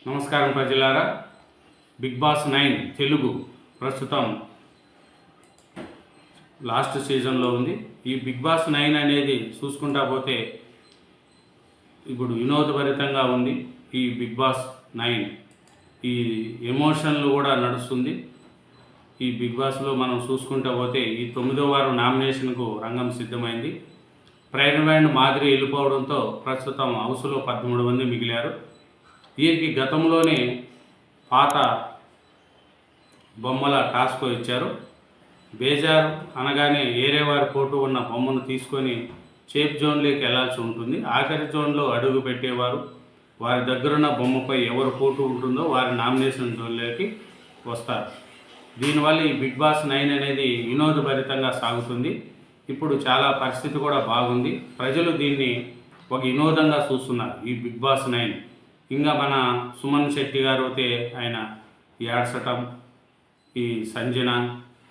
నమస్కారం ప్రజలారా. Big boss 9 Telugu ప్రస్తుతం లాస్ట్ సీజన్లో ఉంది. ఈ బిగ్ బాస్ 9 అనేది చూసుకుంటా పోతే ఇప్పుడు వినోదభరితంగా ఉంది. ఈ బిగ్ బాస్ 9 ఈ ఎమోషన్లు కూడా నడుస్తుంది. ఈ బిగ్ బాస్లో మనం చూసుకుంటా పోతే ఈ 9వ వారం నామినేషన్కు రంగం సిద్ధమైంది. ప్రైమ్ బ్యాండ్ మాదిరి వెళ్ళిపోవడంతో ప్రస్తుతం హౌస్లో 13 మంది మిగిలారు. వీరికి గతంలోనే పాత బొమ్మల టాస్క్ ఇచ్చారు. బేజారు అనగానే వేరే వారి ఫోటో ఉన్న బొమ్మను తీసుకొని సేఫ్ జోన్లోకి వెళ్లాల్సి ఉంటుంది. ఆఖరి జోన్లో అడుగు పెట్టేవారు వారి దగ్గరున్న బొమ్మపై ఎవరు ఫోటో ఉంటుందో వారి నామినేషన్ జోన్లోకి వస్తారు. దీనివల్ల ఈ బిగ్ బాస్ 9 అనేది వినోదభరితంగా సాగుతుంది. ఇప్పుడు చాలా పరిస్థితి కూడా బాగుంది. ప్రజలు దీన్ని ఒక వినోదంగా చూస్తున్నారు. ఈ బిగ్ బాస్ 9 ఇంకా మన సుమన్ శెట్టి గారు అయితే ఆయన ఏడ్చటం, ఈ సంజన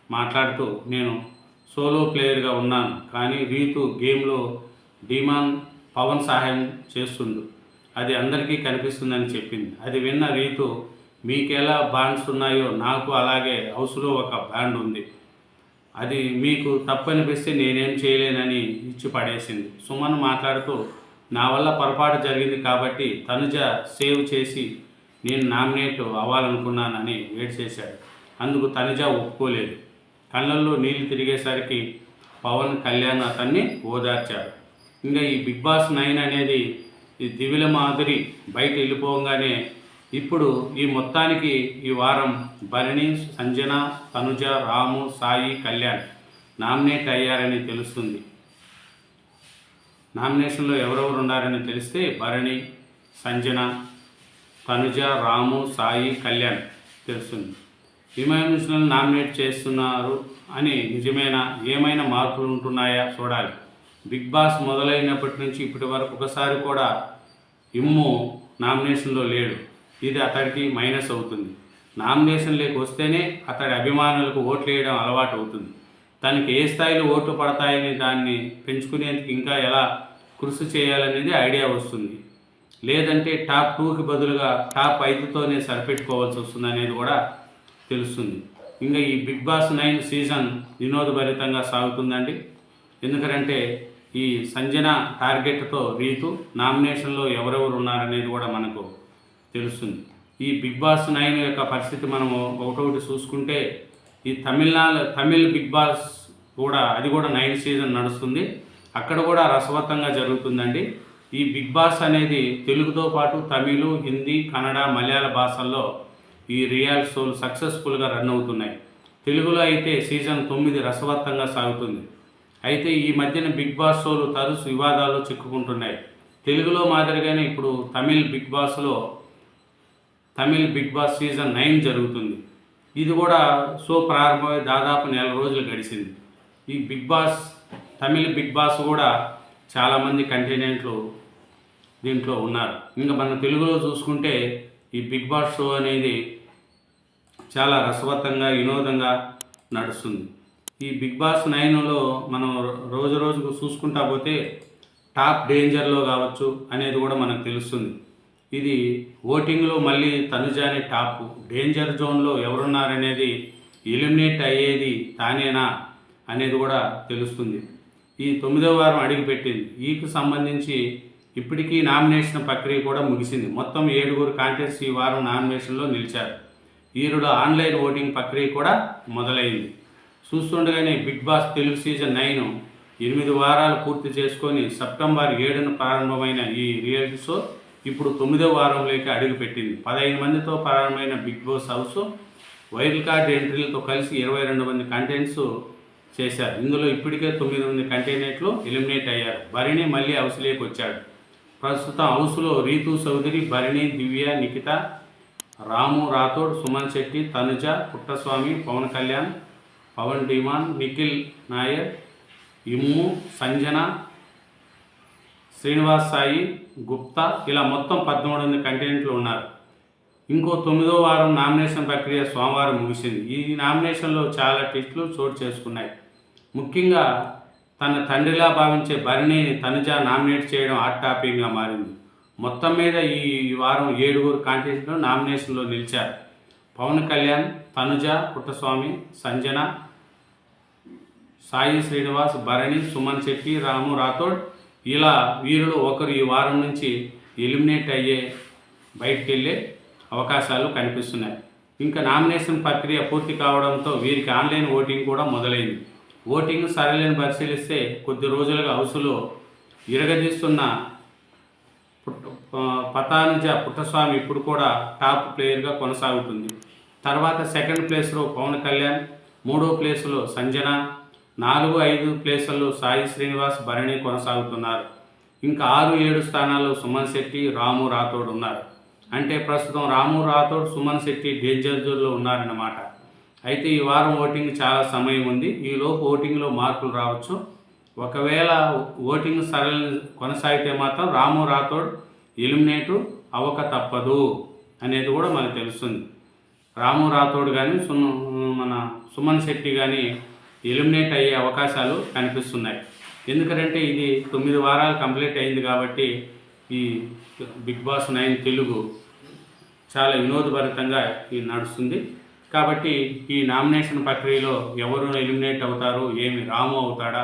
మాట్లాడుతూ నేను సోలో ప్లేయర్గా ఉన్నాను కానీ రీతు గేమ్లో డిమాన్ పవన్ సహాయం చేస్తుండు, అది అందరికీ కనిపిస్తుందని చెప్పింది. అది విన్న రీతు మీకెలా బాండ్స్ ఉన్నాయో నాకు అలాగే హౌస్లో ఒక బ్యాండ్ ఉంది, అది మీకు తప్పనిపిస్తే నేనేం చేయలేనని ఇచ్చి పడేసింది. సుమన్ మాట్లాడుతూ నా వల్ల పొరపాటు జరిగింది కాబట్టి తనుజ సేవ్ చేసి నేను నామినేట్ అవ్వాలనుకున్నానని వెయిట్ చేశాడు. అందుకు తనుజ ఒప్పుకోలేదు. కళ్ళల్లో నీళ్లు తిరిగేసరికి పవన్ కళ్యాణ్ అతన్ని ఓదార్చాడు. ఇంకా ఈ బిగ్ బాస్ 9 అనేది ఈ దివిల మాదిరి బయట వెళ్ళిపోగానే ఇప్పుడు ఈ మొత్తానికి ఈ వారం భరణి, సంజన, తనుజ, రాము, సాయి, కళ్యాణ్ నామినేట్ అయ్యారని తెలుస్తుంది. నామినేషన్లో ఎవరెవరు ఉన్నారని తెలిస్తే భరణి, సంజన, తనుజ, రాము, సాయి, కళ్యాణ్ తెలుస్తుంది. ఎమోషనల్ నామినేట్ చేస్తున్నారు అని నిజమేనా? ఏమైనా మార్పులు ఉంటున్నాయా చూడాలి. బిగ్ బాస్ మొదలైనప్పటి నుంచి ఇప్పటి వరకు ఒకసారి కూడా ఇమ్ము నామినేషన్లో లేడు. ఇది అతడికి మైనస్ అవుతుంది. నామినేషన్లోకి వస్తేనే అతడి అభిమానులకు ఓట్లు వేయడం అలవాటు అవుతుంది. తనకి ఏ స్థాయిలో ఓట్లు పడతాయని దాన్ని పెంచుకునేందుకు ఇంకా ఎలా కృషి చేయాలనేది ఐడియా వస్తుంది. లేదంటే టాప్ 2కి బదులుగా టాప్ 5తోనే సరిపెట్టుకోవాల్సి వస్తుంది అనేది కూడా తెలుస్తుంది. ఇంకా ఈ బిగ్ బాస్ 9 సీజన్ వినోదభరితంగా సాగుతుందండి. ఎందుకంటే ఈ సంజన టార్గెట్తో రీతు నామినేషన్లో ఎవరెవరు ఉన్నారనేది కూడా మనకు తెలుస్తుంది. ఈ బిగ్ బాస్ 9 యొక్క పరిస్థితి మనము ఒకటొకటి చూసుకుంటే ఈ తమిళ్ బిగ్ బాస్ కూడా అది కూడా 9 సీజన్ నడుస్తుంది. అక్కడ కూడా రసవత్తంగా జరుగుతుందండి. ఈ బిగ్ బాస్ అనేది తెలుగుతో పాటు తమిళ్, హిందీ, కన్నడ, మలయాళ భాషల్లో ఈ రియాలిటీ షోలు సక్సెస్ఫుల్గా రన్ అవుతున్నాయి. తెలుగులో అయితే సీజన్ 9 రసవత్తంగా సాగుతుంది. అయితే ఈ మధ్యన బిగ్ బాస్ షోలు తరచు వివాదాల్లో చిక్కుకుంటున్నాయి. తెలుగులో మాదిరిగానే ఇప్పుడు తమిళ్ బిగ్ బాస్ సీజన్ 9 జరుగుతుంది. ఇది కూడా షో ప్రారంభమై దాదాపు నెల రోజులు గడిచింది. ఈ తమిళ బిగ్ బాస్ కూడా చాలామంది కంటెంట్లు దీంట్లో ఉన్నారు. ఇంకా మన తెలుగులో చూసుకుంటే ఈ బిగ్ బాస్ షో అనేది చాలా రసవత్తంగా వినోదంగా నడుస్తుంది. ఈ బిగ్ బాస్ 9లో మనం రోజు రోజుకు చూసుకుంటా పోతే టాప్ డేంజర్లో కావచ్చు అనేది కూడా మనకు తెలుస్తుంది. ఇది ఓటింగ్లో మళ్ళీ తనుజాని టాప్ డేంజర్ జోన్లో ఎవరున్నారనేది ఎలిమినేట్ అయ్యేది తానేనా అనేది కూడా తెలుస్తుంది. ఈ 9వ వారం అడుగుపెట్టింది. ఈకు సంబంధించి ఇప్పటికీ నామినేషన్ ప్రక్రియ కూడా ముగిసింది. మొత్తం 7 కాంటెస్ట్స్ ఈ వారం నామినేషన్లో నిలిచారు. ఈరుడు ఆన్లైన్ ఓటింగ్ ప్రక్రియ కూడా మొదలైంది. చూస్తుండగానే బిగ్ బాస్ తెలుగు సీజన్ 9 8 వారాలు పూర్తి చేసుకొని సెప్టెంబర్ 7న ప్రారంభమైన ఈ రియాలిటీ షో ఇప్పుడు 9వ వారంలోకి అడుగుపెట్టింది. 15 మందితో ప్రారంభమైన Bigg Boss house wild card ఎంట్రీలతో కలిసి 22 మంది కంటెంట్స్ చేశారు. ఇందులో ఇప్పటికే 9 మంది కంటెంట్లు ఎలిమినేట్ అయ్యారు. భరణి మళ్ళీ హౌస్లోకి వచ్చాడు. ప్రస్తుతం హౌస్లో రీతు చౌదరి, భరణి, దివ్య, నిఖిత, రాము రాథోడ్, సుమన్ శెట్టి, తనుజ, పుట్టస్వామి, పవన్ కళ్యాణ్, పవన్ డిమాన్, నిఖిల్ నాయర్, ఇమ్ము, సంజన, శ్రీనివాస్, సాయి, గుప్తా ఇలా మొత్తం 13 మంది కంటెంట్లు ఉన్నారు. ఇంకో 9వ వారం నామినేషన్ ప్రక్రియ సోమవారం ముగిసింది. ఈ నామినేషన్లో చాలా ట్విస్టులు చోటు చేసుకున్నాయి. ముఖ్యంగా తన తండ్రిలా భావించే భరణిని తనుజ నామినేట్ చేయడం హాట్ టాపిక్గా మారింది. మొత్తం మీద ఈ వారం 7గురు కాంటెస్ట్లో నామినేషన్లో నిలిచారు. పవన్ కళ్యాణ్, తనుజ, పుట్టస్వామి, సంజన, సాయి శ్రీనివాస్, భరణి, సుమన్ శెట్టి, రాము రాథోడ్ ఇలా వీరిలో ఒకరు ఈ వారం నుంచి ఎలిమినేట్ అయ్యే బయటికి వెళ్ళే అవకాశాలు కనిపిస్తున్నాయి. ఇంకా నామినేషన్ ప్రక్రియ పూర్తి కావడంతో వీరికి ఆన్లైన్ ఓటింగ్ కూడా మొదలైంది. ఓటింగ్ సరళిని పరిశీలిస్తే కొద్ది రోజులుగా హౌస్లో ఇరగదీస్తున్న పతానుజ పుట్టస్వామి ఇప్పుడు కూడా టాప్ ప్లేయర్గా కొనసాగుతుంది. తర్వాత సెకండ్ ప్లేస్లో పవన్ కళ్యాణ్, మూడో ప్లేస్లో సంజన, 4, 5 ప్లేసుల్లో సాయి శ్రీనివాస్, భరణి కొనసాగుతున్నారు. ఇంకా 6, 7 స్థానాల్లో సుమన్ శెట్టి, రాము రాథోడ్ ఉన్నారు. అంటే ప్రస్తుతం రాము రాథోడ్, సుమన్ శెట్టి డేంజర్ జోన్లో ఉన్నారన్నమాట. అయితే ఈ వారం ఓటింగ్ చాలా సమయం ఉంది. ఈలోపు ఓటింగ్లో మార్పులు రావచ్చు. ఒకవేళ ఓటింగ్ సరళి కొనసాగితే మాత్రం రాము రాథోడ్ ఎలిమినేటు అవ్వక తప్పదు అనేది కూడా మనకు తెలుస్తుంది. రాము రాథోడ్ కానీ మన సుమన్ శెట్టి కానీ ఎలిమినేట్ అయ్యే అవకాశాలు కనిపిస్తున్నాయి. ఎందుకంటే ఇది 9 వారాలు కంప్లీట్ అయింది కాబట్టి ఈ బిగ్ బాస్ 9 తెలుగు చాలా వినోదభరితంగా ఇది నడుస్తుంది. కాబట్టి ఈ నామినేషన్ ప్రక్రియలో ఎవరు ఎలిమినేట్ అవుతారు, ఏమి రాము అవుతాడా,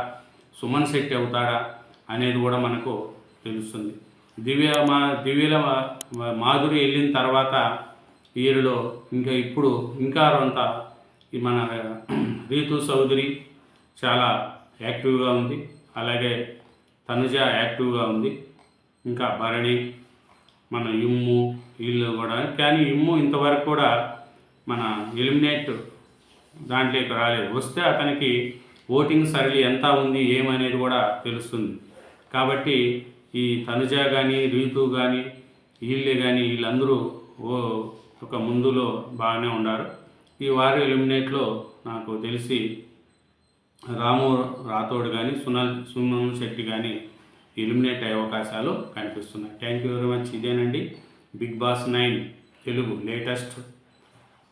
సుమన్ శెట్టి అవుతాడా అనేది కూడా మనకు తెలుస్తుంది. దివ్యల మాధురి వెళ్ళిన తర్వాత వీరిలో ఇంకా కొంత మన రీతు చౌదరి చాలా యాక్టివ్గా ఉంది. అలాగే తనుజ యాక్టివ్గా ఉంది. ఇంకా భరణి, మన ఇమ్ము వీళ్ళు కూడా. కానీ ఇమ్ము ఇంతవరకు కూడా మన ఎలిమినేట్ దాంట్లోకి రాలేదు. వస్తే అతనికి ఓటింగ్ సరళి ఎంత ఉంది ఏమనేది కూడా తెలుస్తుంది. కాబట్టి ఈ తనుజ కానీ రీతు కానీ వీళ్ళందరూ ఒక ముందులో బాగానే ఉన్నారు. ఈ వారి ఎలిమినేట్లో నాకు తెలిసి రాము రాథోడ్ కానీ సుమన్ శెట్టి కానీ ఎలిమినేట్ అయ్యే అవకాశాలు కనిపిస్తున్నాయి. Thank you very much. ఇదేనండి బిగ్ బాస్ 9 తెలుగు లేటెస్ట్